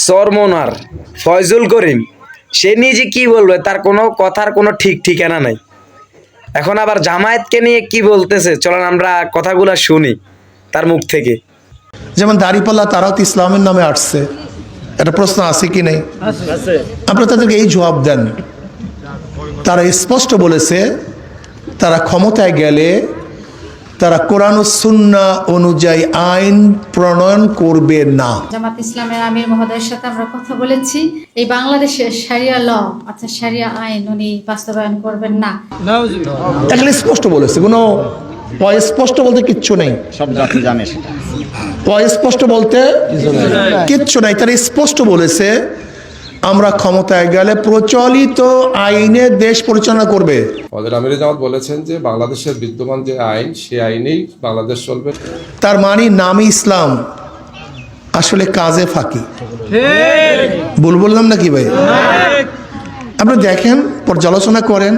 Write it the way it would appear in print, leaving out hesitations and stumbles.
চরমনার ফয়জুল করিম, সে নিজে কি বলবে তার কোনো কথার কোনো ঠিক ঠিকানা নাই। এখন আবার জামায়াতকে নিয়ে কি বলতেছে, চলেন আমরা কথাগুলো শুনি তার মুখ থেকে। যেমন দাড়িপাল্লা, তারাও তো ইসলামের নামে আসছে, একটা প্রশ্ন আছে কি নেই? আপনারা তাদেরকে এই জবাব দেন। তারা স্পষ্ট বলেছে তারা ক্ষমতায় গেলে তারা কোরআন ও সুন্নাহ অনুযায়ী আইন প্রণয়ন করবে না। জামাত ইসলামের আমির মহোদয়ের সাথে আমরা কথা বলেছি, এই বাংলাদেশের শারিয়া ল অর্থাৎ শারিয়া আইন উনি বাস্তবায়ন করবেন না। এখানে স্পষ্ট বলেছে, কোনো অস্পষ্ট বলতে কিচ্ছু নেই। সব জাতি জানে সেটা। অস্পষ্ট বলতে কিচ্ছু নাই। তারা স্পষ্ট বলেছে আমরা ক্ষমতায় গেলে প্রচলিত আইনে দেশ পরিচালনা করবে। আমাদের আমিরে জামাত বলেছেন যে বাংলাদেশের বিদ্যমান যে আইন, সেই আইনেই বাংলাদেশ চলবে। তার মানে নামই ইসলাম, আসলে কাজে ফাঁকি। ভুল বললাম নাকি ভাই? আপনি দেখেন, পর্যালোচনা করেন।